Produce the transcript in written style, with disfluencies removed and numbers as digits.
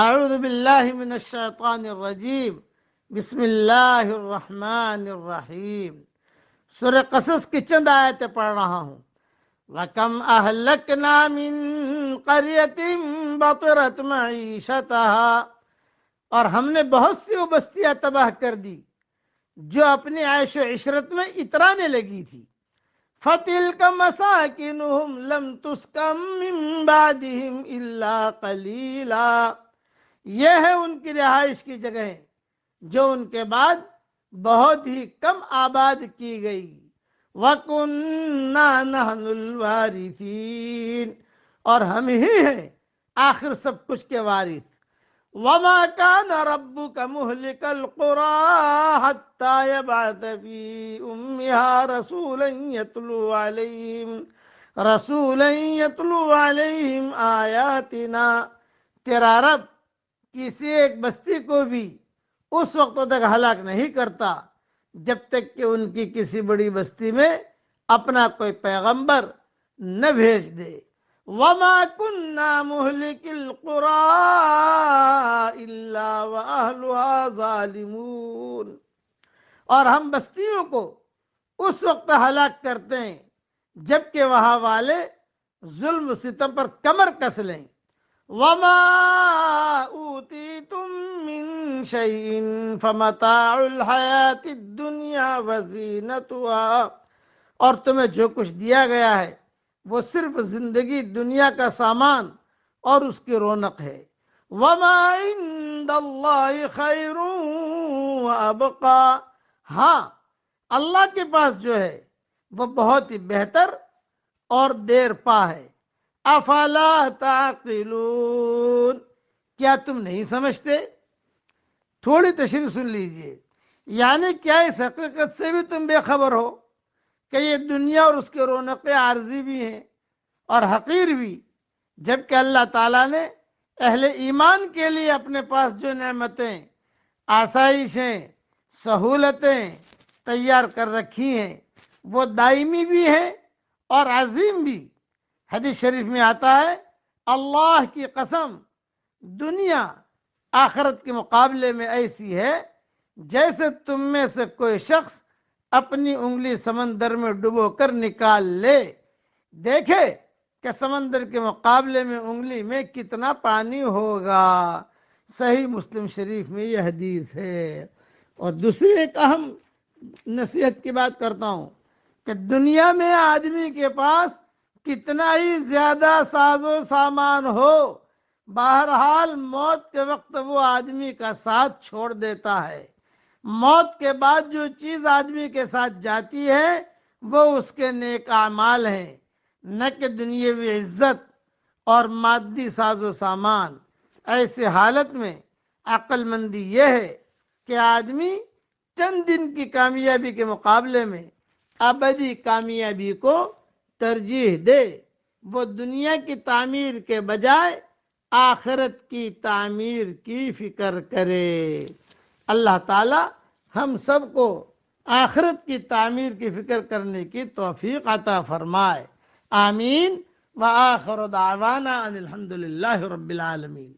اعوذ باللہ من الشیطان الرجیم، بسم اللہ الرحمن الرحیم۔ سورہ قصص کی چند آیتیں پڑھ رہا ہوں۔ وَكَمْ أَهْلَكْنَا مِنْ قَرْيَةٍ بَطِرَتْ مَعِيشَتَهَا، اور ہم نے بہت سی وہ بستیاں تباہ کر دی جو اپنی عیش و عشرت میں اترانے لگی تھی۔ فَتِلْكَ مَسَاكِنُهُمْ لَمْ تُسْكَنْ مِنْ بَعْدِهِمْ إِلَّا قَلِيلًا، یہ ہے ان کی رہائش کی جگہیں جو ان کے بعد بہت ہی کم آباد کی گئی۔ وَكُنَّا نَحْنُ الْوَارِثِينَ، اور ہم ہی ہیں آخر سب کچھ کے وارث۔ وَمَا كَانَ رَبُّكَ مُهْلِكَ الْقُرَىٰ حَتَّىٰ يَبْعَثَ فِي أُمِّهَا رَسُولًا يَتْلُو عَلَيْهِمْ آيَاتِنَا، تیرا رب کسی ایک بستی کو بھی اس وقت تک ہلاک نہیں کرتا جب تک کہ ان کی کسی بڑی بستی میں اپنا کوئی پیغمبر نہ بھیج دے۔ وَمَا كُنَّا مُهْلِكِ الْقُرَىٰ إِلَّا وَأَهْلُهَا ظَالِمُونَ، اور ہم بستیوں کو اس وقت ہلاک کرتے ہیں جبکہ وہاں والے ظلم و ستم پر کمر کس لیں۔ وَمَا أُوتِيتُم مِّن شَيْءٍ فَمَتَاعُ الْحَيَاةِ الدُّنْيَا وَزِینَتُهَا، اور تمہیں جو کچھ دیا گیا ہے وہ صرف زندگی دنیا کا سامان اور اس کی رونق ہے۔ وَمَا عِندَ اللَّهِ خَيْرٌ وَأَبْقَىٰ، ہاں اللہ کے پاس جو ہے وہ بہت ہی بہتر اور دیر پا ہے۔ افلا تعقلون، کیا تم نہیں سمجھتے؟ تھوڑی تشریح سن لیجئے، یعنی کیا اس حقیقت سے بھی تم بے خبر ہو کہ یہ دنیا اور اس کے رونقیں عارضی بھی ہیں اور حقیر بھی، جبکہ اللہ تعالیٰ نے اہل ایمان کے لیے اپنے پاس جو نعمتیں، آسائشیں، سہولتیں تیار کر رکھی ہیں وہ دائمی بھی ہیں اور عظیم بھی۔ حدیث شریف میں آتا ہے، اللہ کی قسم دنیا آخرت کے مقابلے میں ایسی ہے جیسے تم میں سے کوئی شخص اپنی انگلی سمندر میں ڈبو کر نکال لے، دیکھے کہ سمندر کے مقابلے میں انگلی میں کتنا پانی ہوگا۔ صحیح مسلم شریف میں یہ حدیث ہے۔ اور دوسری ایک اہم نصیحت کی بات کرتا ہوں کہ دنیا میں آدمی کے پاس کتنا ہی زیادہ ساز و سامان ہو، بہرحال موت کے وقت وہ آدمی کا ساتھ چھوڑ دیتا ہے۔ موت کے بعد جو چیز آدمی کے ساتھ جاتی ہے وہ اس کے نیک اعمال ہیں، نہ کہ دنیاوی عزت اور مادی ساز و سامان۔ ایسی حالت میں عقل مندی یہ ہے کہ آدمی چند دن کی کامیابی کے مقابلے میں ابدی کامیابی کو ترجیح دے، وہ دنیا کی تعمیر کے بجائے آخرت کی تعمیر کی فکر کرے۔ اللہ تعالی ہم سب کو آخرت کی تعمیر کی فکر کرنے کی توفیق عطا فرمائے، آمین۔ وآخر دعوانا ان الحمد للہ رب العالمین۔